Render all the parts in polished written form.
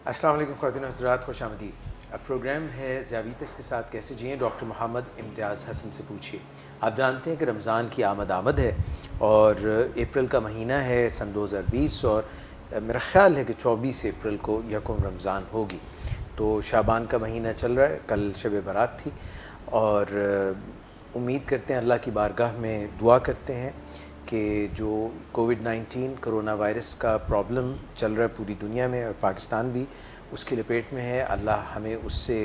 अस्सलाम वालेकुम ख़वातीन हज़रात, खुश आमदीद। प्रोग्राम है ज़ियाबीतस के साथ कैसे जिएँ, डॉक्टर मोहम्मद इम्तियाज़ हसन से पूछिए। आप जानते हैं कि रमज़ान की आमद है और अप्रैल का महीना है सन 2020 और मेरा ख़्याल है कि 24 अप्रैल को यकम रमज़ान होगी। तो शाबान का महीना चल रहा है, कल शब बारात थी और उम्मीद करते हैं, अल्लाह की बारगाह में दुआ करते हैं कि जो कोविड-19 कोरोना वायरस का प्रॉब्लम चल रहा है पूरी दुनिया में और पाकिस्तान भी उसकी लपेट में है, अल्लाह हमें उससे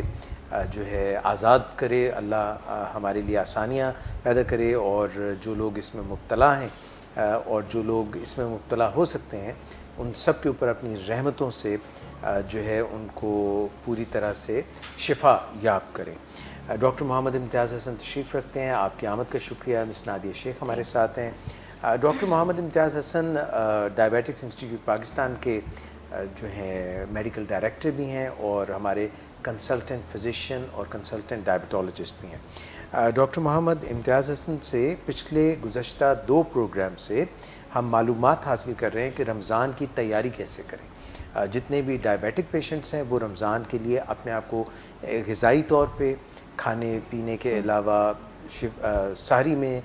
जो है आज़ाद करे, अल्लाह हमारे लिए आसानियाँ पैदा करे और जो लोग इसमें मुब्तला हैं और जो लोग इसमें मुब्तला हो सकते हैं उन सब के ऊपर अपनी रहमतों से जो है उनको पूरी तरह से शिफा याब करें। डॉक्टर मोहम्मद इम्तियाज़ हसन तशरीफ़ रखते हैं। आपकी आमद का शुक्रिया। मिस नादिया शेख हमारे साथ हैं। डॉक्टर मोहम्मद इम्तियाज़ हसन डायबिटिक्स इंस्टीट्यूट पाकिस्तान के जो हैं मेडिकल डायरेक्टर भी हैं और हमारे कंसल्टेंट फिजिशियन और कंसल्टेंट डायबिटोलॉजिस्ट भी हैं। डॉक्टर मोहम्मद इम्तियाज़ हसन से पिछले गुज़श्ता 2 प्रोग्राम से हम मालूमात हासिल कर रहे हैं कि रमज़ान की तैयारी कैसे करें। जितने भी डायबिटिक पेशेंट्स हैं वो रमज़ान के लिए अपने आप को ग़िज़ाई तौर पे खाने पीने के अलावा सहरी में,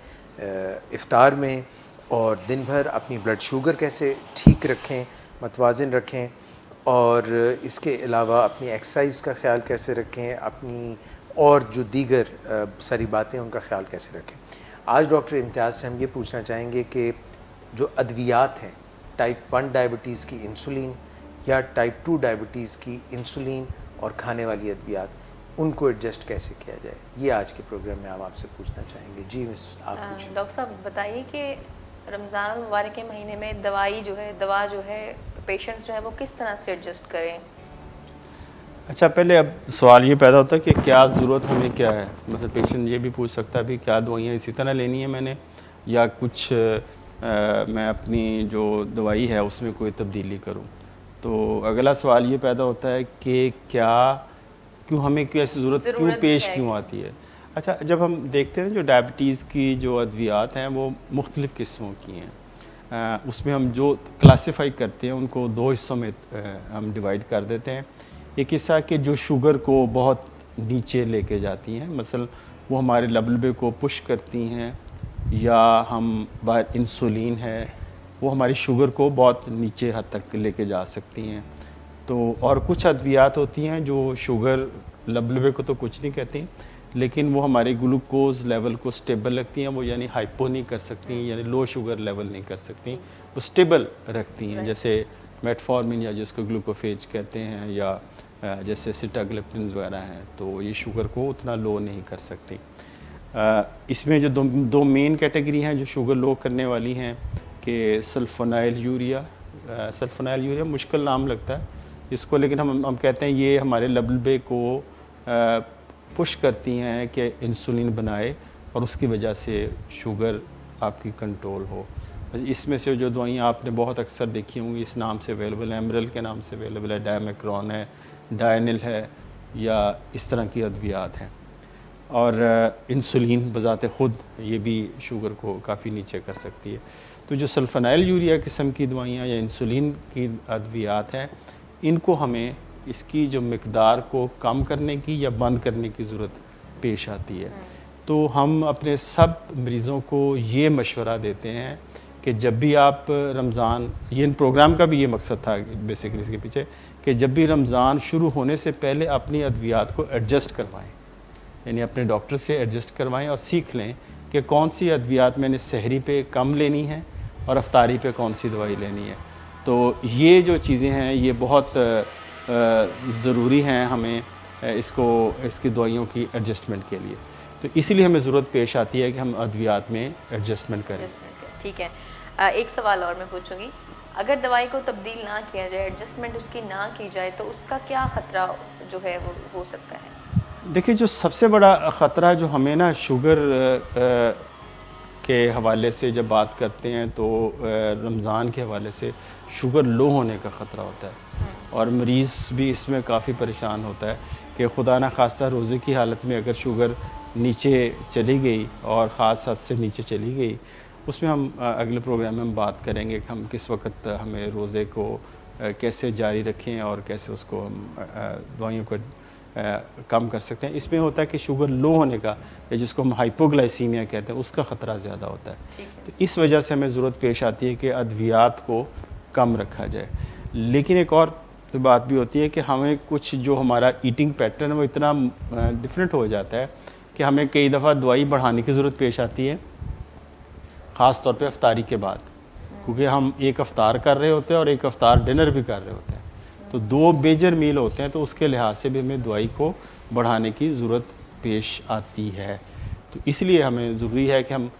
इफ़्तार में और दिन भर अपनी ब्लड शुगर कैसे ठीक रखें, मतवाज़िन रखें और इसके अलावा अपनी एक्सरसाइज का ख़्याल कैसे रखें, अपनी और जो दीगर सारी बातें उनका ख़्याल कैसे रखें। आज डॉक्टर इम्तियाज़ से हम ये पूछना चाहेंगे कि जो अद्वियात हैं, टाइप 1 डायबिटीज़ की इंसुलिन या टाइप 2 डायबिटीज़ की इंसुलिन और खाने वाली अद्वियात, उनको एडजस्ट कैसे किया जाए, ये आज के प्रोग्राम में हम आपसे पूछना चाहेंगे। जी मिस, आप पूछिए। डॉक्टर साहब बताइए कि रमज़ान मुबारक के महीने में दवा जो है पेशेंट्स जो है वो किस तरह से एडजस्ट करें। अच्छा, पहले अब सवाल ये पैदा होता है कि क्या ज़रूरत हमें क्या है। मतलब पेशेंट ये भी पूछ सकता है भी क्या दवाइयाँ इसी तरह लेनी है मैंने, या कुछ मैं अपनी जो दवाई है उसमें कोई तब्दीली करूं। तो अगला सवाल ये पैदा होता है कि क्यों ऐसी ज़रूरत क्यों पेश क्यों आती है। अच्छा, जब हम देखते हैं जो डायबिटीज़ की जो अद्वियात हैं वो मुख्तलिफ़ किस्मों की हैं। उसमें हम जो क्लासीफाई करते हैं उनको 2 हिस्सों में हम डिवाइड कर देते हैं। एक हिस्सा कि जो शुगर को बहुत नीचे लेके जाती हैं, मसलन वो हमारे लबलबे को पुश करती हैं, या हम बाहर इंसुलिन है वो हमारी शुगर को बहुत नीचे हद तक लेके जा सकती हैं। तो और कुछ अद्वियात होती हैं जो शुगर लबलबे को तो कुछ नहीं कहती, लेकिन वो हमारे ग्लूकोज लेवल को स्टेबल रखती हैं। वो यानी हाइपो नहीं कर सकती, यानी लो शुगर लेवल नहीं कर सकती, वो स्टेबल रखती हैं। जैसे मेटफॉर्मिन या जिसको ग्लूकोफेज कहते हैं, या जैसे सिटाग्लिप्टिन वगैरह हैं, तो ये शुगर को उतना लो नहीं कर सकती। इसमें जो दो मेन कैटेगरी हैं जो शुगर लो करने वाली हैं कि सल्फोनाइल यूरिया मुश्किल नाम लगता है इसको, लेकिन हम कहते हैं ये हमारे लबलबे को पुश करती हैं कि इंसुलिन बनाए और उसकी वजह से शुगर आपकी कंट्रोल हो। इसमें से जो दवाइयाँ आपने बहुत अक्सर देखी होंगी इस नाम से अवेलेबल है, एमरल के नाम से अवेलेबल है, डायमेक्रॉन है, डायनिल है, या इस तरह की अद्वियात हैं। और इंसुलिन बज़ाते ख़ुद ये भी शुगर को काफ़ी नीचे कर सकती है। तो जो सल्फोनाइल यूरिया किस्म की दवाइयाँ या इंसुलिन की अद्वियात हैं, इनको हमें इसकी जो मिक़दार को कम करने की या बंद करने की ज़रूरत पेश आती है। तो हम अपने सब मरीज़ों को ये मशवरा देते हैं कि जब भी आप रमज़ान, ये इन प्रोग्राम का भी ये मकसद था बेसिकली इसके पीछे, कि जब भी रमज़ान शुरू होने से पहले अपनी अद्वियात को एडजस्ट करवाएं, यानी अपने डॉक्टर से एडजस्ट करवाएं और सीख लें कि कौन सी अद्वियात मैंने सहरी पे कम लेनी है और अफ्तारी पे कौन सी दवाई लेनी है। तो ये जो चीज़ें हैं ये बहुत ज़रूरी हैं हमें इसकी दवाइयों की एडजस्टमेंट के लिए। तो इसीलिए हमें ज़रूरत पेश आती है कि हम अद्वियात में एडजस्टमेंट करें। ठीक है, एक सवाल और मैं पूछूंगी, अगर दवाई को तब्दील ना किया जाए, एडजस्टमेंट उसकी ना की जाए, तो उसका क्या ख़तरा जो है वो हो सकता है। देखिए, जो सबसे बड़ा ख़तरा जो हमें ना शुगर के हवाले से जब बात करते हैं तो रमज़ान के हवाले से शुगर लो होने का ख़तरा होता है और मरीज़ भी इसमें काफ़ी परेशान होता है कि खुदा न खास्ता रोज़े की हालत में अगर शुगर नीचे चली गई और ख़ास हद से नीचे चली गई, उसमें हम अगले प्रोग्राम में हम बात करेंगे कि हम किस वक्त हमें रोज़े को कैसे जारी रखें और कैसे उसको हम दवाइयों को कम कर सकते हैं। इसमें होता है कि शुगर लो होने का, या जिसको हम हाइपोग्लाइसीमिया कहते हैं, उसका ख़तरा ज़्यादा होता है। तो इस वजह से हमें ज़रूरत पेश आती है कि अद्वियात को कम रखा जाए। लेकिन एक और बात भी होती है कि हमें कुछ जो हमारा ईटिंग पैटर्न है वो इतना डिफरेंट हो जाता है कि हमें कई दफ़ा दवाई बढ़ाने की ज़रूरत पेश आती है, ख़ास तौर पे अफ्तारी के बाद, क्योंकि हम एक अफ्तार कर रहे होते हैं और एक अफ्तार डिनर भी कर रहे होते हैं। तो दो मेजर मील होते हैं, तो उसके लिहाज से भी हमें दवाई को बढ़ाने की ज़रूरत पेश आती है। तो इसलिए हमें ज़रूरी है कि हम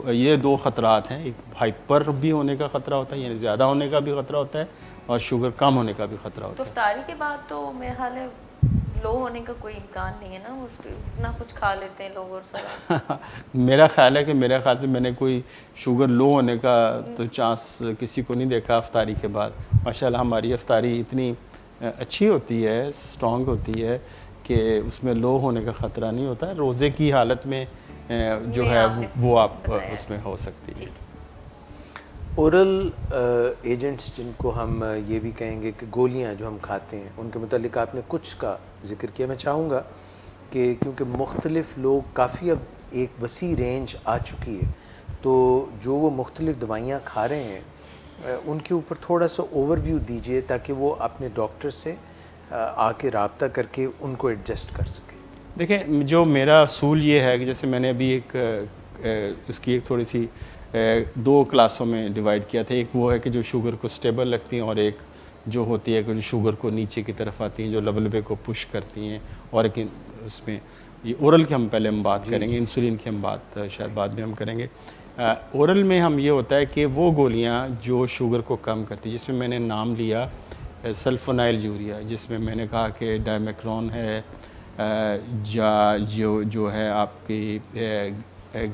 ये दो ख़तरात हैं, एक हाइपर भी होने का ख़तरा होता है, यानी ज़्यादा होने का भी ख़तरा होता है, और शुगर कम होने का भी ख़तरा होता तो है। इफ्तारी के बाद तो मेरे ख्याल है लो होने का कोई इम्कान नहीं है ना, वो इतना कुछ खा लेते हैं लोग और सारा। मेरा ख्याल है कि मेरे ख्याल से मैंने कोई शुगर लो होने का तो चांस किसी को नहीं देखा अफ्तारी के बाद। माशाल्लाह हमारी अफ्तारी इतनी अच्छी होती है, स्ट्रॉन्ग होती है कि उसमें लो होने का ख़तरा नहीं होता है। रोज़े की हालत में जो है वो आप उसमें हो सकती है। ओरल एजेंट्स जिनको हम ये भी कहेंगे कि गोलियां जो हम खाते हैं, उनके मुतालिक आपने कुछ का जिक्र किया। मैं चाहूँगा कि क्योंकि मुख्तलिफ़ लोग काफ़ी अब एक वसी रेंज आ चुकी है, तो जो वो मुख्तलिफ़ दवाइयाँ खा रहे हैं उनके ऊपर थोड़ा सा ओवरव्यू दीजिए, ताकि वो अपने डॉक्टर से आके रब्ता करके उनको एडजस्ट कर सकें। देखिए, जो मेरा असूल ये है कि जैसे मैंने अभी एक उसकी एक थोड़ी सी दो क्लासों में डिवाइड किया था। एक वो है कि जो शुगर को स्टेबल रखती हैं, और एक जो होती है कि जो शुगर को नीचे की तरफ आती हैं, जो लबलबे को पुश करती हैं। और एक उसमें ये ओरल की हम पहले बात करेंगे, इंसुलिन की हम बात शायद बाद में हम करेंगे। ओरल में हम ये होता है कि वो गोलियाँ जो शुगर को कम करती, जिसमें मैंने नाम लिया सल्फोनाइल यूरिया, जिसमें मैंने कहा कि डायमेक्रोन है, जो है आपकी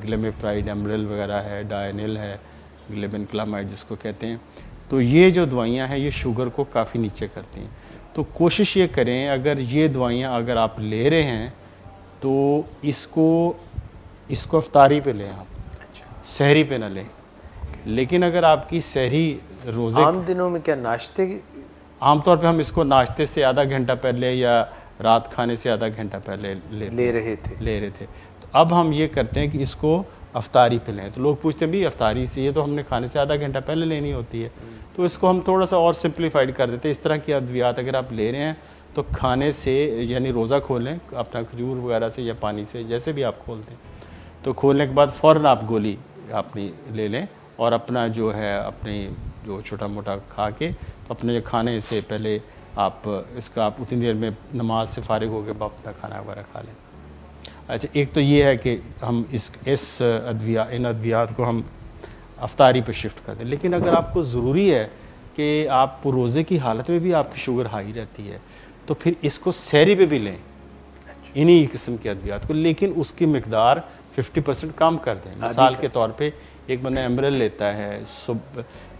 ग्लेमेप्राइड एमरल वगैरह है, डायनिल है, ग्लेबेनक्लामाइड जिसको कहते हैं। तो ये जो दवाइयाँ हैं ये शुगर को काफ़ी नीचे करती हैं। तो कोशिश ये करें, अगर ये दवाइयाँ अगर आप ले रहे हैं तो इसको अफ्तारी पे लें आप, सहरी पे ना लें। लेकिन अगर आपकी सहरी रोज़े आम दिनों में क्या नाश्ते आमतौर पे हम इसको नाश्ते से आधा घंटा पहले या रात खाने से आधा घंटा पहले ले रहे थे। तो अब हम ये करते हैं कि इसको अफ्तारी पे लें। तो लोग पूछते हैं भाई अफ्तारी से, ये तो हमने खाने से आधा घंटा पहले लेनी होती है। तो इसको हम थोड़ा सा और सिंप्लीफाइड कर देते हैं। इस तरह की अद्वियात अगर आप ले रहे हैं तो खाने से, यानी रोज़ा खोलें अपना खजूर वगैरह से या पानी से, जैसे भी आप खोलते हैं, तो खोलने के बाद फ़ौरन आप गोली अपनी ले लें, और अपना जो है अपनी जो छोटा मोटा खा के, तो अपने खाने से पहले आप इसका आप उतनी देर में नमाज से फारिग हो के अपना खाना वगैरह खा लें। अच्छा, एक तो ये है कि हम इन अद्वियात को हम अफ्तारी पे शिफ्ट कर दें। लेकिन अगर आपको ज़रूरी है कि आप रोज़े की हालत में भी आपकी शुगर हाई रहती है, तो फिर इसको सहरी पे भी लें, इन्हीं किस्म के अद्वियात को, लेकिन उसकी मकदार 50% कम कर दें। मिसाल के तौर पे एक बंदा एमरल लेता है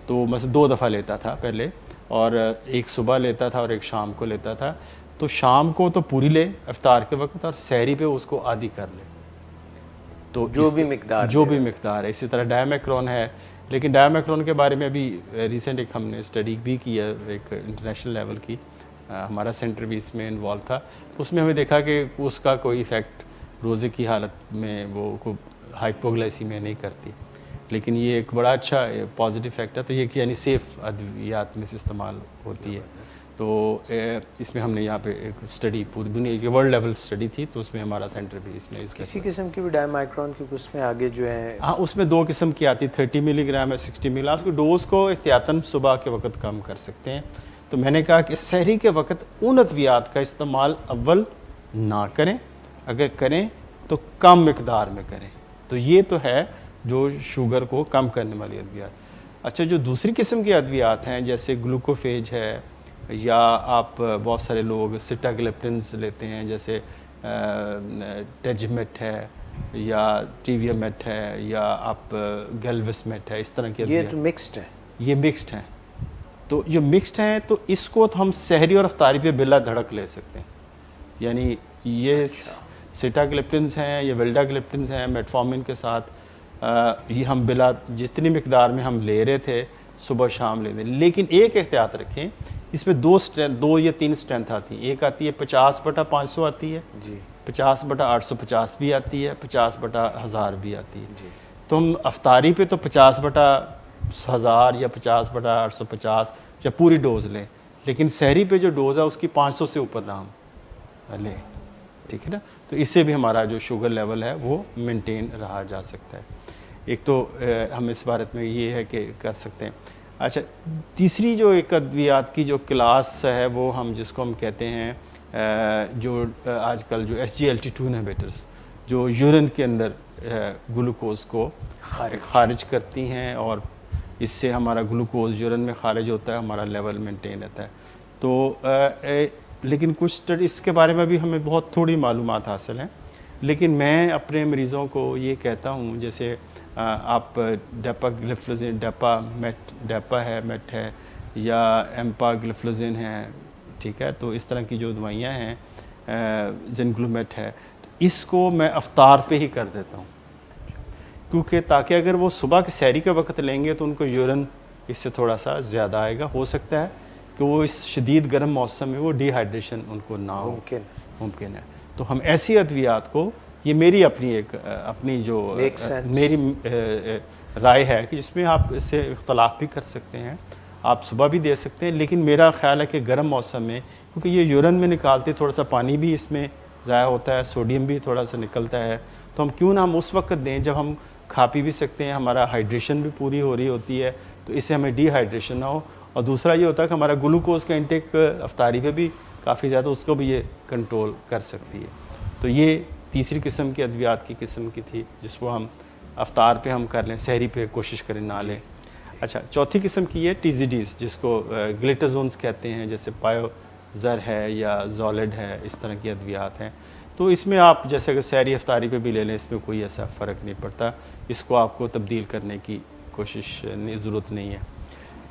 तो मतलब 2 दफ़ा लेता था पहले, और एक सुबह लेता था और एक शाम को लेता था। तो शाम को तो पूरी ले इफ्तार के वक्त, और सहरी पे उसको आधी कर ले। तो जो भी मकदार है। इसी तरह डायमेक्रोन है, लेकिन डायमेक्रोन के बारे में अभी रिसेंट एक हमने स्टडी भी की है, एक इंटरनेशनल लेवल की, हमारा सेंटर भी इसमें इन्वॉल्व था। तो उसमें हमें देखा कि उसका कोई इफ़ेक्ट रोज़े की हालत में वो हाइपोग्लाइसीमिया नहीं करती। लेकिन ये एक बड़ा अच्छा पॉजिटिव इफेक्ट है। तो ये यानी सेफ़ अद्वियात में से इस्तेमाल होती है। तो इसमें हमने यहाँ पे एक स्टडी पूरी दुनिया की वर्ल्ड लेवल स्टडी थी, तो उसमें हमारा सेंटर भी इसमें किसी किस्म की भी डायमाइक्रोन की उसमें आगे जो है, हाँ, उसमें 2 किस्म की आती, 30 मिलीग्राम या 60 मिलीग्राम। उसको डोज़ को एहतियातन सुबह के वक्त कम कर सकते हैं। तो मैंने कहा कि सहरी के वक्त उन अद्वियात का इस्तेमाल अव्वल ना करें, अगर करें तो कम मकदार में करें। तो ये तो है जो शुगर को कम करने वाली अद्वियात। अच्छा, जो दूसरी किस्म की अद्वियात हैं, जैसे ग्लूकोफेज है, या आप बहुत सारे लोग सिटाग्लिप्टिन्स लेते हैं, जैसे टेजमेट है, या ट्रीवियामेट है, या आप गैल्विसमेट है, इस तरह की ये तो मिक्स्ड है। ये मिक्स्ड हैं। तो ये मिक्स्ड हैं, तो इसको तो हम सहरी और अफ्तारी पे बिला धड़क ले सकते हैं। यानी ये सिटाग्लिप्टिन्स हैं, ये विल्डाग्लिप्टिन्स हैं, मेटफॉर्मिन के साथ ये हम बिला जितनी मकदार में हम ले रहे थे सुबह शाम ले दें। लेकिन एक एहतियात रखें इसमें दो या तीन स्ट्रेंथ आती है। एक आती है 50/500 आती है जी 50/850 भी आती है, 50/1000 भी आती है। तो हम अफ्तारी पे तो 50/1000 या 50/850 या पूरी डोज लें, लेकिन सहरी पे जो डोज़ है उसकी 500 से ऊपर ना हम लें, ठीक है ना। तो इससे भी हमारा जो शुगर लेवल है वो मेंटेन रहा जा सकता है। एक तो हम इस बारे में ये है कि कर सकते हैं। अच्छा, तीसरी जो एक अद्वियात की जो क्लास है वो हम जिसको हम कहते हैं जो आजकल जो SGLT2 इनहिबिटर्स जो यूरिन के अंदर ग्लूकोज़ को खारिज करती हैं और इससे हमारा ग्लूकोज़ यूरिन में खारिज होता है, हमारा लेवल मेंटेन रहता है। तो लेकिन कुछ स्टडीज़ के बारे में भी हमें बहुत थोड़ी मालूमात हासिल हैं, लेकिन मैं अपने मरीज़ों को ये कहता हूँ, जैसे आप डेपाग्लिफ्लोजिन डेपा है, मेट है या एम्पाग्लिफ्लोजिन है, ठीक है। तो इस तरह की जो दवाइयाँ हैं जिनग्लूमेट है, तो इसको मैं अफ्तार पे ही कर देता हूँ, क्योंकि ताकि अगर वो सुबह के सहरी के वक्त लेंगे तो उनको यूरिन इससे थोड़ा सा ज़्यादा आएगा। हो सकता है कि वो इस शदीद गर्म मौसम में वो डिहाइड्रेशन उनको ना हो, मुमकिन है। तो हम ऐसी अद्वियात को, ये मेरी अपनी जो मेरी राय है कि जिसमें आप इससे इख्तलाफ भी कर सकते हैं, आप सुबह भी दे सकते हैं, लेकिन मेरा ख्याल है कि गर्म मौसम में, क्योंकि ये यूरिन में निकालते थोड़ा सा पानी भी इसमें ज़ाया होता है, सोडियम भी थोड़ा सा निकलता है, तो हम क्यों ना हम उस वक्त दें जब हम खा पी भी सकते हैं, हमारा हाइड्रेशन भी पूरी हो रही होती है, तो इससे हमें डिहाइड्रेशन ना हो। और दूसरा ये होता है कि हमारा ग्लूकोज़ का इंटेक अफ्तारी पे भी काफ़ी ज़्यादा, उसको भी ये कंट्रोल कर सकती है। तो ये तीसरी किस्म की अद्वियात की किस्म की थी जिसको हम अफ्तार पे हम कर लें, सहरी पे कोशिश करें ना लें। अच्छा, चौथी किस्म की है TZDs जिसको ग्लिटाजोन्स कहते हैं, जैसे पायोजर है या जोलिड है, इस तरह की अद्वियात हैं। तो इसमें आप जैसे अगर सहरी अफ्तारी पे भी ले लें, इसमें कोई ऐसा फ़र्क नहीं पड़ता, इसको आपको तब्दील करने की कोशिश ज़रूरत नहीं है।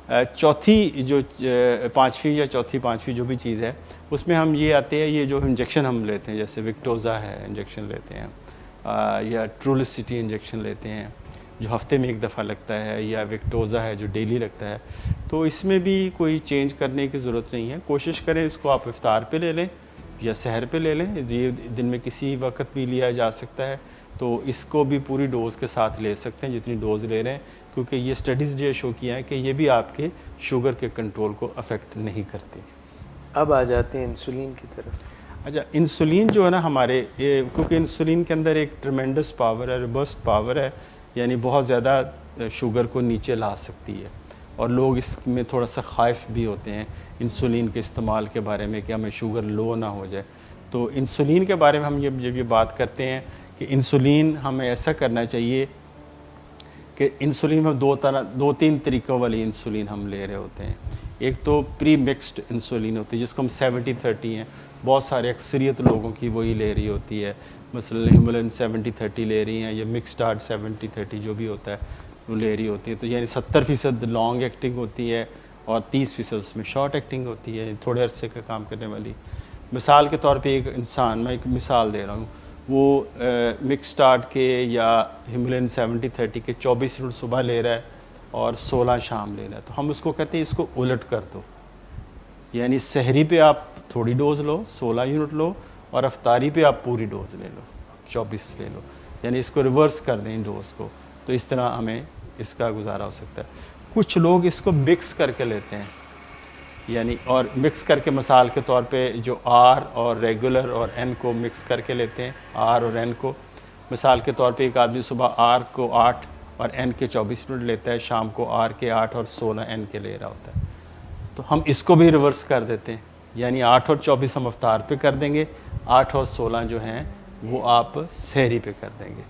चौथी जो पाँचवीं या चौथी पाँचवीं जो भी चीज़ है, उसमें हम ये आते हैं, ये जो इंजेक्शन हम लेते हैं, जैसे विक्टोज़ा है इंजेक्शन लेते हैं, या ट्रूलिसिटी इंजेक्शन लेते हैं जो हफ्ते में एक दफ़ा लगता है, या विक्टोज़ा है जो डेली लगता है। तो इसमें भी कोई चेंज करने की ज़रूरत नहीं है। कोशिश करें इसको आप इफ्तार पे ले लें या सहर पे ले लें, ये दिन में किसी वक्त भी लिया जा सकता है। तो इसको भी पूरी डोज़ के साथ ले सकते हैं जितनी डोज़ ले रहे हैं, क्योंकि ये स्टडीज़ ये शो किया है कि ये भी आपके शुगर के कंट्रोल को अफेक्ट नहीं करती। अब आ जाते हैं इंसुलिन की तरफ। अच्छा, इंसुलिन जो है ना हमारे, क्योंकि इंसुलिन के अंदर एक ट्रमेंडस पावर है, रोबस्ट पावर है, यानी बहुत ज़्यादा शुगर को नीचे ला सकती है, और लोग इसमें थोड़ा सा ख़ाइफ भी होते हैं इंसुलिन के इस्तेमाल के बारे में कि हमें शुगर लो ना हो जाए। तो इंसुलिन के बारे में हम जब ये बात करते हैं कि इंसुलिन हमें ऐसा करना चाहिए कि इंसुलिन में दो तीन तरीक़ों वाली इंसुलिन हम ले रहे होते हैं। एक तो प्री मिक्स्ड इंसुलिन होती है जिसको हम 70-30 हैं, बहुत सारे अक्सरियत लोगों की वही ले रही होती है, मसलन हिमोलिन 70-30 ले रही हैं, या मिक्सडार्ड 70-30 जो भी होता है वो ले रही होती है। तो यानी 70% लॉन्ग एक्टिंग होती है और 30% उसमें शॉर्ट एक्टिंग होती है, थोड़े अरसे का काम करने वाली। मिसाल के तौर पे एक इंसान, मैं एक मिसाल दे रहा हूँ, वो मिक्सडार्ड के या हिमोलिन 70-30 के 24 यूनिट सुबह ले रहा है और 16 शाम ले रहा है, तो हम उसको कहते हैं इसको उलट कर दो, यानी सहरी पे आप थोड़ी डोज़ लो 16 यूनिट लो, और अफ्तारी पे आप पूरी डोज़ ले लो 24 ले लो, यानी इसको रिवर्स कर दें डोज़ को। तो इस तरह हमें इसका गुजारा हो सकता है। कुछ लोग इसको मिक्स करके लेते हैं, यानी और मिक्स करके मिसाल के तौर पे जो R और रेगुलर और N को मिक्स करके लेते हैं, R और N को। मिसाल के तौर पे एक आदमी सुबह R को 8 और N के 24 यूनिट लेता है, शाम को R के 8 और 16 N के ले रहा होता है। तो हम इसको भी रिवर्स कर देते हैं, यानी 8 और 24 हम अफ्तार पे कर देंगे, 8 और 16 जो हैं वो आप सहरी पे कर देंगे।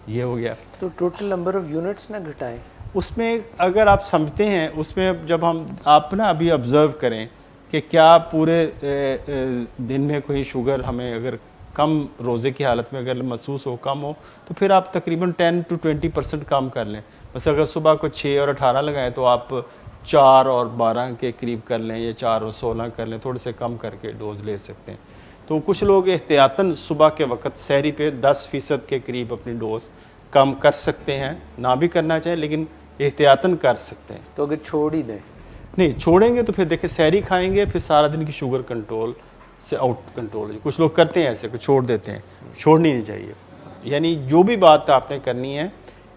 ये हो गया। तो टोटल नंबर ऑफ़ यूनिट्स ना घटाएं उसमें, अगर आप समझते हैं उसमें, जब आप ना अभी ऑब्ज़र्व करें कि क्या पूरे दिन में कोई शुगर हमें अगर कम रोज़े की हालत में अगर महसूस हो, कम हो, तो फिर आप तकरीबन 10 to 20% कम कर लें। बस अगर सुबह को 6 और 18 लगाएं तो आप 4 और 12 के करीब कर लें, या 4 और 16 कर लें, थोड़े से कम करके डोज़ ले सकते हैं। तो कुछ लोग एहतियातन सुबह के वक्त सहरी पे 10% के करीब अपनी डोज़ कम कर सकते हैं, ना भी करना चाहिए लेकिन एहतियातन कर सकते हैं। तो अगर छोड़ ही दें नहीं छोड़ेंगे तो फिर देखिए सहरी खाएंगे, फिर सारा दिन की शुगर कंट्रोल से आउट कंट्रोल है। कुछ लोग करते हैं ऐसे, कुछ छोड़ देते हैं, छोड़नी नहीं चाहिए। यानी जो भी बात आपने करनी है,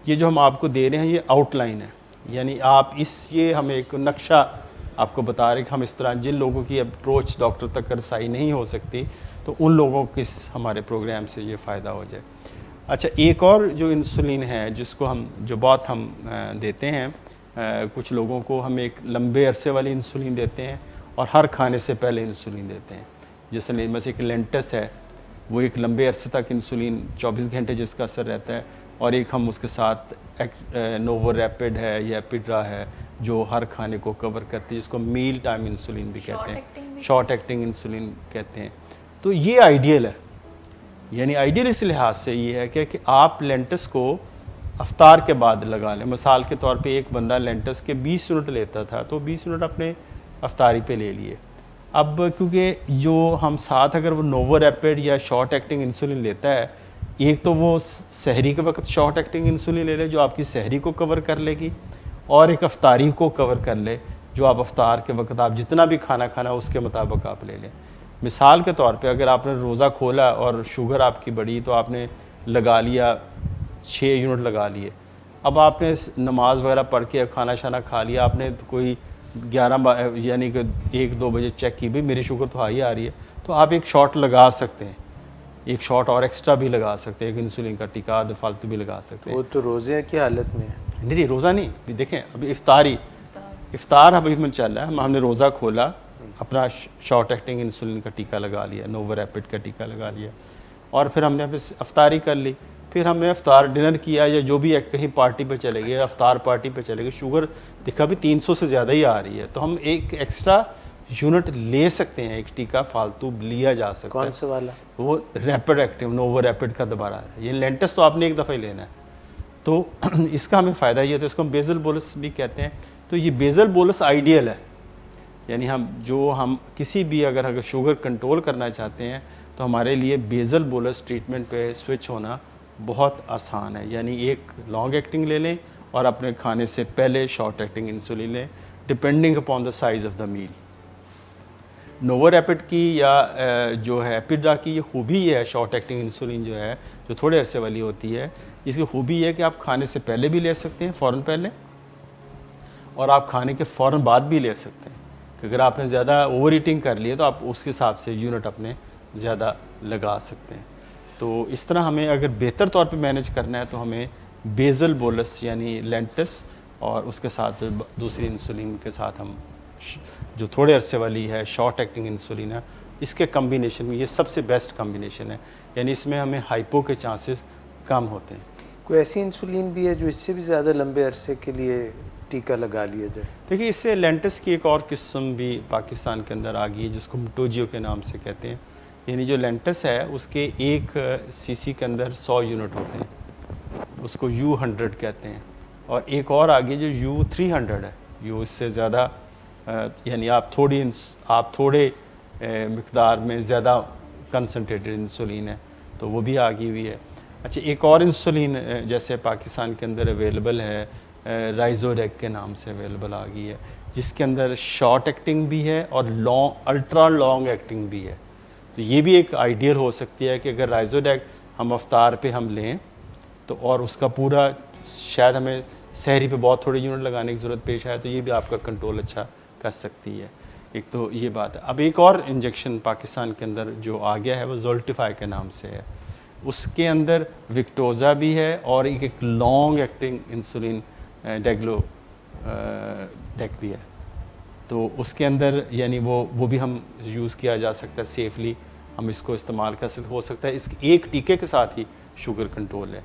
ये जो हम आपको दे रहे हैं ये आउटलाइन है, यानी आप ये हमें एक नक्शा आपको बता रहे हैं कि हम इस तरह, जिन लोगों की अप्रोच डॉक्टर तक रसाई नहीं हो सकती तो उन लोगों को इस हमारे प्रोग्राम से ये फ़ायदा हो जाए। अच्छा, एक और जो इंसुलिन है जिसको हम जो बहुत हम देते हैं, कुछ लोगों को हम एक लंबे अरसे वाली इंसुलिन देते हैं और हर खाने से पहले इंसुलिन देते हैं। जैसे में से एक लेंटस है, वो एक लंबे अरसे तक इंसुलिन 24 घंटे जिसका असर रहता है, और एक हम उसके साथ नोवो रैपिड है या एपिड्रा है जो हर खाने को कवर करती है, जिसको मील टाइम इंसुलिन भी कहते हैं, शॉर्ट एक्टिंग इंसुलिन कहते हैं। तो ये आइडियल है, यानी आइडियल इस लिहाज से ये है कि आप लेंटस को अफ्तार के बाद लगा लें। मिसाल के तौर पे एक बंदा लेंटस के 20 मिनट लेता था तो 20 मिनट अपने अफ्तारी पे ले लिए। अब क्योंकि जो हम साथ अगर वो नोवो रैपिड या शॉर्ट एक्टिंग इंसुलिन लेता है, एक तो वो सहरी के वक्त शॉर्ट एक्टिंग इंसुलिन ले ले जो आपकी सहरी को कवर कर लेगी, और एक अफ्तारी को कवर कर ले जो आप अफ्तार के वक्त आप जितना भी खाना खाना उसके मुताबिक आप ले लें। मिसाल के तौर पे अगर आपने रोज़ा खोला और शुगर आपकी बढ़ी तो आपने लगा लिया 6 यूनिट लगा लिए। अब आपने नमाज वगैरह पढ़ के खाना शाना खा लिया, आपने तो कोई 11 यानी कि 1-2 बजे चेक की भाई मेरी शुगर तो हाई आ रही है, तो आप एक शॉट लगा सकते हैं, एक शॉट और एक्स्ट्रा भी लगा सकते हैं, एक इंसुलिन का टीका फालतू भी लगा सकते हैं। वो तो रोज़े की हालत में है। नहीं रोज़ा नहीं, अभी देखें अभी इफ्तार अभी में चल रहा है, हमने रोज़ा खोला, अपना शॉर्ट एक्टिंग इंसुलिन का टीका लगा लिया, नोवो रैपिड का टीका लगा लिया, और फिर हमने अफ्तारी कर ली, फिर हमने अफ्तार डिनर किया या जो भी कहीं पार्टी पे चले गए, अफ्तार पार्टी पे चले गए, शुगर दिखा भी 300 से ज़्यादा ही आ रही है, तो हम एक एक्स्ट्रा यूनिट ले सकते हैं, एक टीका फालतू लिया जा सकता है। कौन सा वाला? वो रैपिड एक्टिव नोवो रैपिड का दोबारा है। ये लेंटस तो आपने एक दफ़ा ही लेना है, तो इसका हमें फ़ायदा ये है, तो इसको हम बेजल बोलस भी कहते हैं। तो ये बेजल बोलस आइडियल है, यानी हम किसी भी अगर शुगर कंट्रोल करना चाहते हैं तो हमारे लिए बेजल बोलस ट्रीटमेंट पे स्विच होना बहुत आसान है। यानी एक लॉन्ग एक्टिंग ले लें और अपने खाने से पहले शॉर्ट एक्टिंग इंसुलिन लें, depending upon the size of the meal. NovoRapid की या जो है एपिड्रा की ये खूबी ये है, शॉर्ट एक्टिंग इंसुलिन जो है जो थोड़े अरसे वाली होती है, इसकी खूबी ये है कि आप खाने से पहले भी ले सकते हैं, फ़ौरन पहले, और आप खाने के फ़ौरन बाद भी ले सकते हैं। कि अगर आपने ज़्यादा ओवर ईटिंग कर लिए तो आप उसके हिसाब से यूनिट अपने ज़्यादा लगा सकते हैं। तो इस तरह हमें अगर बेहतर तौर पे मैनेज करना है तो हमें बेजल बोलस यानी लेंटस और उसके साथ दूसरी इंसुलिन के साथ हम जो थोड़े अरसे वाली है शॉर्ट एक्टिंग इंसुलिन है, इसके कम्बिनेशन में ये सबसे बेस्ट कम्बिनेशन है, यानी इसमें हमें हाइपो के चांसेस कम होते हैं। कोई ऐसी इंसुलिन भी है जो इससे भी ज़्यादा लंबे अरसे के लिए टीका लगा लिया जाए? देखिए इससे लेंटस की एक और किस्म भी पाकिस्तान के अंदर आ गई है जिसको मुटोजियो के नाम से कहते हैं। यानी जो लेंटस है उसके 1 सीसी के अंदर 100 यूनिट होते हैं, उसको U100 कहते हैं। और एक और आ गई जो U300 है, U इससे ज़्यादा यानी आप थोड़े मिकदार में ज़्यादा कंसनट्रेटेड इंसुलिन है, तो वो भी आ गई हुई है। अच्छा, एक और इंसुलिन जैसे पाकिस्तान के अंदर अवेलेबल है, राइजोडेक के नाम से अवेलेबल आ गई है, जिसके अंदर शॉर्ट एक्टिंग भी है और अल्ट्रा लॉन्ग एक्टिंग भी है। तो ये भी एक आइडियल हो सकती है कि अगर राइजोडेक हम अफ्तार पे हम लें तो, और उसका पूरा शायद हमें सहरी पे बहुत थोड़ी यूनिट लगाने की ज़रूरत पेश आए, तो ये भी आपका कंट्रोल अच्छा कर सकती है। एक तो ये बात है। अब एक और इंजेक्शन पाकिस्तान के अंदर जो आ गया है वो जोल्टिफाई के नाम से है, उसके अंदर विक्टोज़ा भी है और एक लॉन्ग एक्टिंग इंसुलिन डेक भी है। तो उसके अंदर यानी वो भी हम यूज़ किया जा सकता है सेफली, हम इसको इस्तेमाल कर सकते हो सकता है इस एक टीके के साथ ही शुगर कंट्रोल है,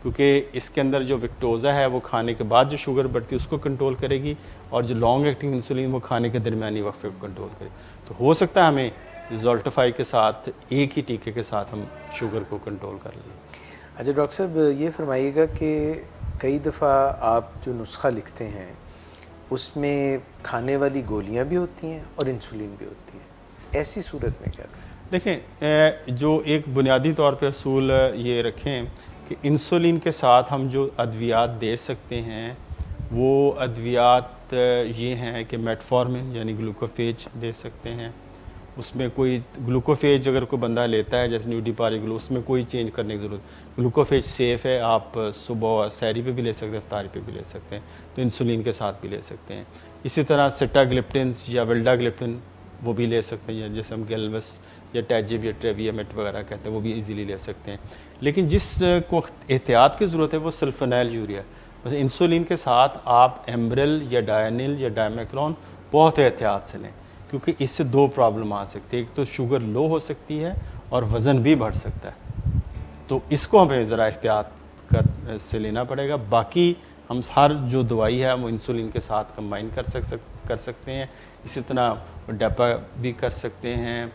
क्योंकि इसके अंदर जो विक्टोज़ा है वो खाने के बाद जो शुगर बढ़ती है उसको कंट्रोल करेगी, और जो लॉन्ग एक्टिंग इंसुलिन वो खाने के दरमियानी वक्फे को कंट्रोल करेगी। तो हो सकता है हमें जोल्टिफाई के साथ एक ही टीके के साथ हम शुगर को कंट्रोल कर लें। अच्छा डॉक्टर साहब, ये फरमाइएगा कि कई दफ़ा आप जो नुस्खा लिखते हैं उसमें खाने वाली गोलियां भी होती हैं और इंसुलिन भी होती है, ऐसी सूरत में क्या करें? देखें, जो एक बुनियादी तौर पे असूल ये रखें कि इंसुलिन के साथ हम जो अद्वियात दे सकते हैं वो अद्वियात ये हैं कि मेटफॉर्मिन यानी ग्लूकोफेज दे सकते हैं। उसमें कोई ग्लूकोफेज अगर कोई बंदा लेता है जैसे न्यूडिपारिग्लू, उसमें कोई चेंज करने की ज़रूरत, ग्लूकोफेज सेफ़ है, आप सुबह सैरी पे भी ले सकते हैं, इफ्तारी पे भी ले सकते हैं, तो इंसुलिन के साथ भी ले सकते हैं। इसी तरह सिटाग्लिप्टिन या विल्डाग्लिप्टिन वो भी ले सकते हैं, जैसे हम गेल्वस या टैजिब या ट्रेवियामेट वगैरह कहते हैं, वो भी इजीली ले सकते हैं। लेकिन जिस को एहतियात की ज़रूरत है वो सल्फोनाइल यूरिया। बस इंसुलिन के साथ आप एम्ब्रेल या डायनिल या डायमेक्रोन बहुत एहतियात से लें, क्योंकि इससे दो प्रॉब्लम आ सकती है। एक तो शुगर लो हो सकती है और वज़न भी बढ़ सकता है, तो इसको हमें ज़रा एहतियात से लेना पड़ेगा। बाकी हम हर जो दवाई है वो इंसुलिन के साथ कंबाइन कर सकते हैं। इसी तरह डेपा भी कर सकते हैं,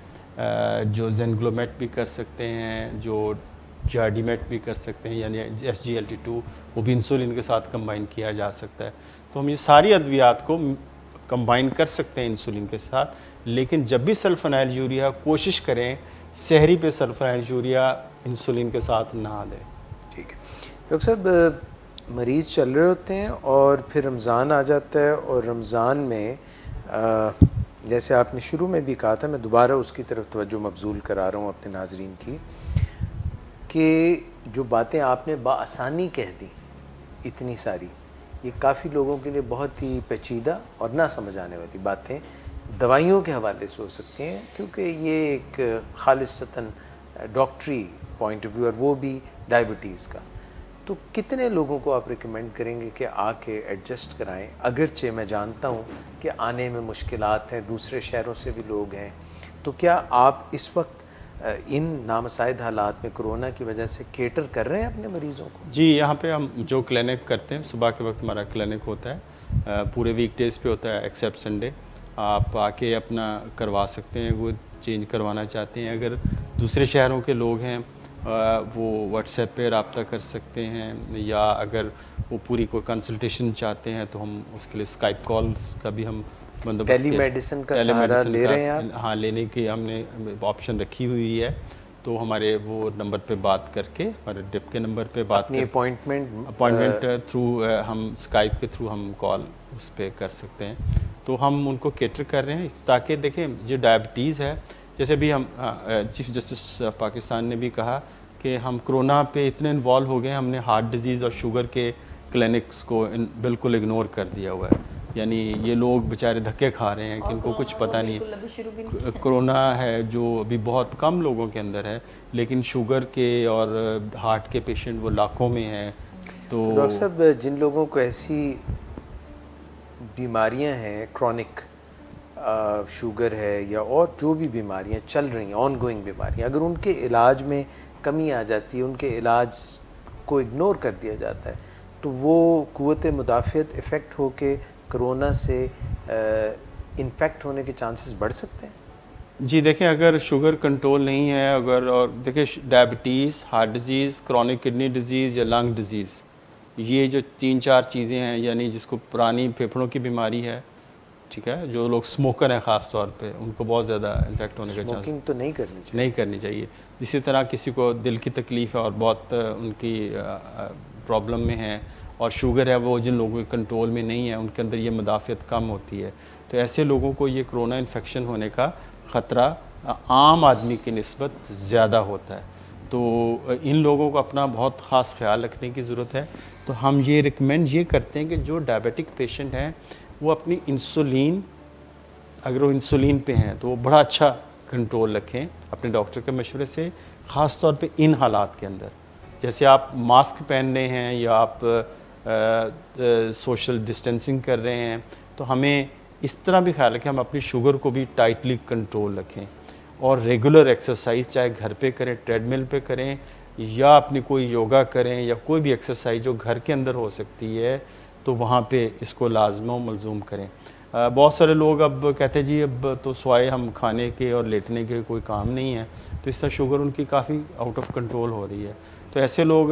जो जेनग्लोमेट भी कर सकते हैं, जो जार्डिमेट भी कर सकते हैं, यानी SGLT2 वो भी इंसुलिन के साथ कंबाइन किया जा सकता है। तो हम ये सारी अद्वियात को कंबाइन कर सकते हैं इंसुलिन के साथ, लेकिन जब भी सल्फोनाइल यूरिया कोशिश करें सहरी पे सल्फोनाइल यूरिया इंसुलिन के साथ ना दें। ठीक है डॉक्टर साहब, मरीज़ चल रहे होते हैं और फिर रमज़ान आ जाता है, और रमज़ान में जैसे आपने शुरू में भी कहा था, मैं दोबारा उसकी तरफ तवज्जो मबजूल करा रहा हूँ अपने नाजरीन की, कि जो बातें आपने बाआसानी कह दी इतनी सारी, ये काफ़ी लोगों के लिए बहुत ही पेचीदा और ना समझ आने वाली बातें दवाइयों के हवाले से हो सकती हैं, क्योंकि ये एक खालिसतन डॉक्टरी पॉइंट ऑफ व्यू, और वो भी डायबिटीज़ का। तो कितने लोगों को आप रिकमेंड करेंगे कि आके एडजस्ट कराएं? अगरचे मैं जानता हूं कि आने में मुश्किलात हैं, दूसरे शहरों से भी लोग हैं, तो क्या आप इस वक्त इन नामसाइद हालात में कोरोना की वजह से केटर कर रहे हैं अपने मरीज़ों को? जी, यहाँ पे हम जो क्लिनिक करते हैं, सुबह के वक्त हमारा क्लिनिक होता है, पूरे वीकडेज़ पे होता है एक्सेप्ट संडे। आप आके अपना करवा सकते हैं, वो चेंज करवाना चाहते हैं। अगर दूसरे शहरों के लोग हैं वो व्हाट्सएप पे रब्ता कर सकते हैं, या अगर वो पूरी कोई कंसल्टेशन चाहते हैं तो हम उसके लिए स्काइप कॉल्स का भी हम बंदोबस्त, टेलीमेडिसिन का सहारा ले रहे हैं आप? हाँ, लेने की हमने ऑप्शन रखी हुई है। तो हमारे वो नंबर पे बात करके, हमारे डिप के नंबर पे बात अपनी अपॉइंटमेंट थ्रू हम स्काइप के थ्रू हम कॉल उस पर कर सकते हैं। तो हम उनको केटर कर रहे हैं, ताकि देखें जो डायबिटीज़ है, जैसे भी हम चीफ जस्टिस पाकिस्तान ने भी कहा कि हम कोरोना पे इतने इन्वॉल्व हो गए, हमने हार्ट डिजीज़ और शुगर के क्लिनिक्स को बिल्कुल इग्नोर कर दिया हुआ है। यानी ये लोग बेचारे धक्के खा रहे हैं कि इनको कुछ पता नहीं। कोरोना है जो अभी बहुत कम लोगों के अंदर है, लेकिन शुगर के और हार्ट के पेशेंट वो लाखों में हैं। तो डॉक्टर साहब, जिन लोगों को ऐसी बीमारियां हैं, क्रॉनिक शुगर है या और जो भी बीमारियां चल रही हैं, ऑनगोइंग बीमारियां, अगर उनके इलाज में कमी आ जाती है, उनके इलाज को इग्नोर कर दिया जाता है, तो वो क़ुव्वत मुदाफ़ियत इफ़ेक्ट होके कोरोना से इन्फेक्ट होने के चांसेस बढ़ सकते हैं? जी देखें, अगर शुगर कंट्रोल नहीं है, अगर और देखें diabetes, heart disease, chronic kidney disease या लंग डिजीज़, ये जो 3-4 चीज़ें हैं, यानी जिसको पुरानी फेफड़ों की बीमारी है, ठीक है, जो लोग स्मोकर हैं ख़ास तौर पे, उनको बहुत ज़्यादा इन्फेक्ट होने का स्मोकिंग तो नहीं करनी चाहिए। इसी तरह किसी को दिल की तकलीफ़ है और बहुत उनकी प्रॉब्लम में है, और शुगर है, वो जिन लोगों के कंट्रोल में नहीं है, उनके अंदर ये मुदाफ़ियत कम होती है, तो ऐसे लोगों को ये कोरोना इन्फेक्शन होने का ख़तरा आम आदमी की निस्बत ज़्यादा होता है। तो इन लोगों को अपना बहुत ख़ास ख्याल रखने की ज़रूरत है। तो हम ये रिकमेंड ये करते हैं कि जो डायबिटिक पेशेंट हैं वो अपनी इंसुलिन, अगर वो इंसुलिन पे हैं तो वो बड़ा अच्छा कंट्रोल रखें अपने डॉक्टर के मशवरे से, ख़ास तौर पे इन हालात के अंदर। जैसे आप मास्क पहन रहे हैं या आप सोशल डिस्टेंसिंग कर रहे हैं, तो हमें इस तरह भी ख्याल रखें हम अपनी शुगर को भी टाइटली कंट्रोल रखें, और रेगुलर एक्सरसाइज चाहे घर पे करें, ट्रेडमिल पे करें, या अपनी कोई योगा करें, या कोई भी एक्सरसाइज जो घर के अंदर हो सकती है तो वहाँ पे इसको लाजम व मलजूम करें। बहुत सारे लोग अब कहते हैं जी अब तो स्वाए हम खाने के और लेटने के कोई काम नहीं है, तो इस तरह शुगर उनकी काफ़ी आउट ऑफ कंट्रोल हो रही है। तो ऐसे लोग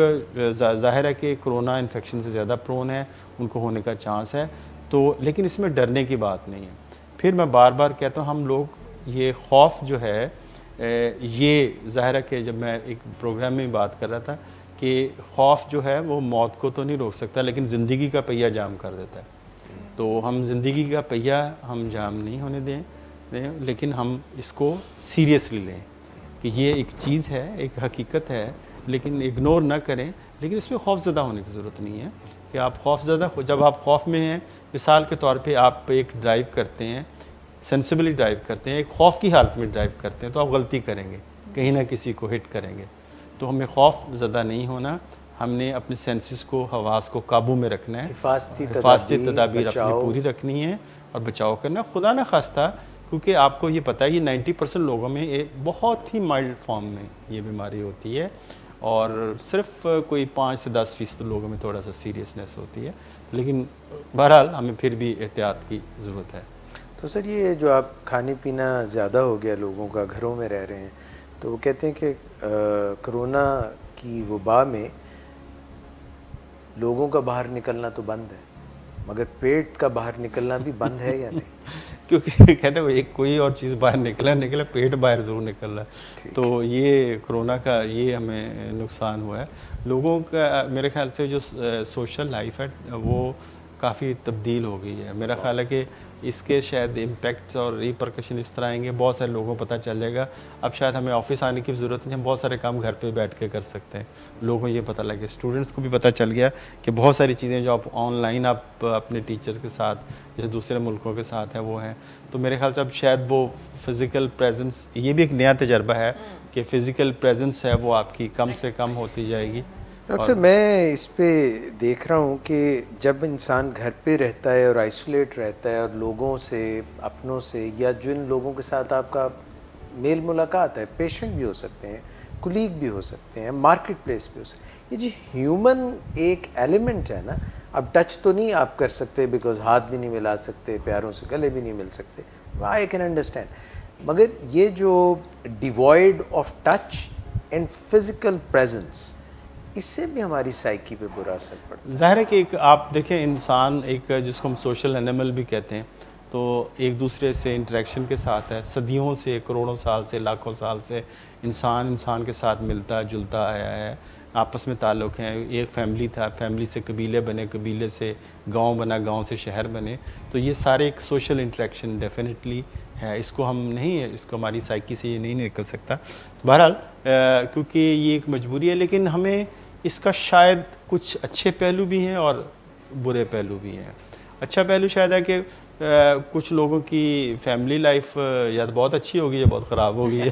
ज़ाहिर है कि कोरोना इन्फेक्शन से ज़्यादा प्रोन है, उनको होने का चांस है। तो लेकिन इसमें डरने की बात नहीं है। फिर मैं बार बार कहता हूँ, हम लोग ये खौफ जो है, ये ज़ाहिर है कि जब मैं एक प्रोग्राम में बात कर रहा था कि खौफ जो है वो मौत को तो नहीं रोक सकता, लेकिन ज़िंदगी का पहिया जाम कर देता है। तो हम ज़िंदगी का पहिया हम जाम नहीं होने दें, लेकिन हम इसको सीरियसली लें कि ये एक चीज़ है, एक हकीकत है, लेकिन इग्नोर ना करें। लेकिन इसमें खौफज़दा होने की ज़रूरत नहीं है कि आप खौफज़दा, जब आप खौफ में हैं, मिसाल के तौर पे आप एक ड्राइव करते हैं, सेंसिबली ड्राइव करते हैं, एक खौफ की हालत में ड्राइव करते हैं, तो आप गलती करेंगे, कहीं ना किसी को हिट करेंगे। तो हमें खौफ ज़दा नहीं होना, हमने अपने सेंसेस को, हवास को काबू में रखना है, हिफाजती तदाबीर अपनी पूरी रखनी है और बचाव करना। खुदा न खास्ता, क्योंकि आपको ये पता है कि 90% लोगों में एक बहुत ही माइल्ड फॉर्म में ये बीमारी होती है और सिर्फ कोई 5 से 10% लोगों में थोड़ा सा सीरियसनेस होती है, लेकिन बहरहाल हमें फिर भी एहतियात की ज़रूरत है। तो सर, ये जो आप खाने पीना ज़्यादा हो गया लोगों का, घरों में रह रहे हैं, तो वो कहते हैं कि कोरोना की वबा में लोगों का बाहर निकलना तो बंद है, मगर पेट का बाहर निकलना भी बंद है या नहीं? क्योंकि कहते हैं एक कोई और चीज़ बाहर निकला, पेट बाहर ज़रूर निकल रहा है। तो ये कोरोना का ये हमें नुकसान हुआ है लोगों का। मेरे ख्याल से जो सोशल लाइफ है वो काफ़ी तब्दील हो गई है। मेरा ख्याल है कि इसके शायद इम्पैक्ट्स और रिपरकशन इस तरह आएंगे, बहुत सारे लोगों को पता चलेगा। अब शायद हमें ऑफिस आने की ज़रूरत नहीं है, हम बहुत सारे काम घर पे बैठ के कर सकते हैं। लोगों को ये पता लगे, स्टूडेंट्स को भी पता चल गया कि बहुत सारी चीज़ें जो आप ऑनलाइन आप अपने टीचर्स के साथ, जैसे दूसरे मुल्कों के साथ हैं, वो हैं। तो मेरे ख्याल से अब शायद वो फ़िज़िकल प्रेजेंस, ये भी एक नया तजर्बा है कि फ़िज़िकल प्रेजेंस है वो आपकी कम से कम होती जाएगी। डॉक्टर, मैं इस पे देख रहा हूँ कि जब इंसान घर पे रहता है और आइसोलेट रहता है और लोगों से, अपनों से, या जिन लोगों के साथ आपका मेल मुलाकात है, पेशेंट भी हो सकते हैं, कुलीग भी हो सकते हैं, मार्केट प्लेस भी हो सकते हैं, ये जो ह्यूमन एक एलिमेंट है ना, अब टच तो नहीं आप कर सकते बिकॉज हाथ भी नहीं मिला सकते, प्यारों से गले भी नहीं मिल सकते, आई कैन अंडरस्टैंड, मगर ये जो devoid of touch and physical presence, इससे भी हमारी साइकी पे बुरा असर पड़ता है। ज़ाहिर है कि एक आप देखें, इंसान एक जिसको हम सोशल एनिमल भी कहते हैं, तो एक दूसरे से इंटरेक्शन के साथ है, सदियों से, करोड़ों साल से, लाखों साल से इंसान के साथ मिलता जुलता आया है, आपस में ताल्लुक़ हैं। एक फैमिली था, फैमिली से कबीले बने, कबीले से गांव बना, गांव से शहर बने। तो ये सारे एक सोशल इंटरेक्शन डेफिनेटली है, इसको हम नहीं है, इसको हमारी साइकी से ये नहीं निकल सकता। बहरहाल क्योंकि ये एक मजबूरी है, लेकिन हमें इसका शायद कुछ अच्छे पहलू भी हैं और बुरे पहलू भी हैं। अच्छा पहलू शायद है कि कुछ लोगों की फैमिली लाइफ या तो बहुत अच्छी होगी या बहुत ख़राब होगी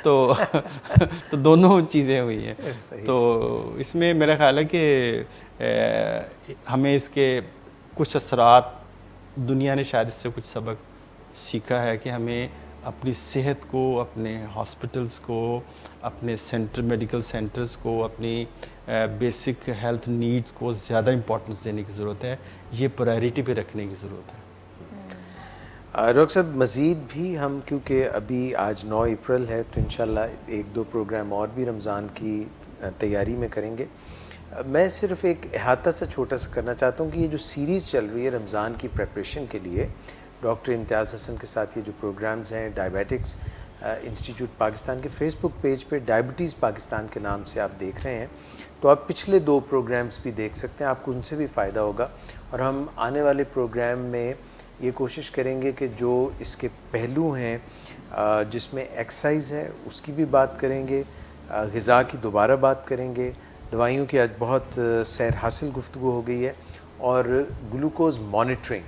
तो दोनों चीज़ें हुई हैं। तो इसमें मेरा ख्याल है कि हमें इसके कुछ असरात, दुनिया ने शायद इससे कुछ सबक सीखा है कि हमें अपनी सेहत को, अपने हॉस्पिटल्स को, अपने मेडिकल सेंटर्स को, अपनी बेसिक हेल्थ नीड्स को ज़्यादा इम्पोर्टेंस देने की ज़रूरत है, ये प्रायोरिटी पे रखने की ज़रूरत है। डॉक्टर साहब, मज़ीद भी हम, क्योंकि अभी आज 9 अप्रैल है, तो इंशाल्लाह 1-2 प्रोग्राम और भी रमज़ान की तैयारी में करेंगे। मैं सिर्फ एक अहाता सा छोटा सा करना चाहता हूँ कि ये जो सीरीज़ चल रही है रमज़ान की प्रेपरेशन के लिए, डॉक्टर इम्तियाज़ हसन के साथ ये जो प्रोग्राम्स हैं, डायबिटिक्स इंस्टीट्यूट पाकिस्तान के फेसबुक पेज पे डायबिटीज़ पाकिस्तान के नाम से आप देख रहे हैं, तो आप पिछले 2 प्रोग्राम्स भी देख सकते हैं, आपको उनसे भी फ़ायदा होगा। और हम आने वाले प्रोग्राम में ये कोशिश करेंगे कि जो इसके पहलू हैं, जिसमें एक्सरसाइज है, उसकी भी बात करेंगे, ग़िज़ा की दोबारा बात करेंगे, दवाइयों की आज बहुत सैर हासिल गुफ्तगू हो गई है, और ग्लूकोज़ मॉनिटरिंग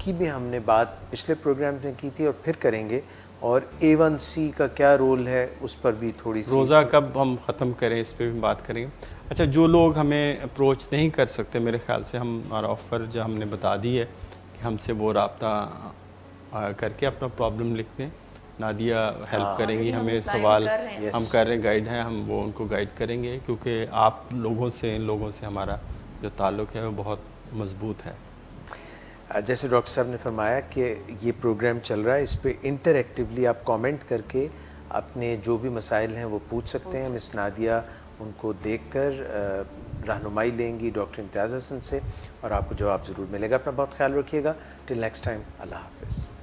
की भी हमने बात पिछले प्रोग्राम में की थी और फिर करेंगे, और A1C का क्या रोल है उस पर भी थोड़ी सी, रोज़ा कब हम ख़त्म करें इस पर भी बात करेंगे। अच्छा, जो लोग हमें अप्रोच नहीं कर सकते, मेरे ख़्याल से हमारा ऑफ़र जो हमने बता दी है कि हमसे वो रब्ता करके अपना प्रॉब्लम लिख दें, नादिया हेल्प करेंगी, हमें सवाल हम कर रहे हैं, गाइड हैं, हम वो उनको गाइड करेंगे, क्योंकि आप लोगों से, इन लोगों से हमारा जो ताल्लुक़ है वो बहुत मज़बूत है। जैसे डॉक्टर साहब ने फरमाया कि ये प्रोग्राम चल रहा है, इस पे इंटरएक्टिवली आप कमेंट करके अपने जो भी मसाइल हैं वो पूछ सकते हैं। मिस नादिया उनको देखकर रहनुमाई लेंगी डॉक्टर इम्तियाज़ हसन से, और आपको जवाब ज़रूर मिलेगा। अपना बहुत ख्याल रखिएगा। टिल नेक्स्ट टाइम, अल्लाह हाफ़िज़।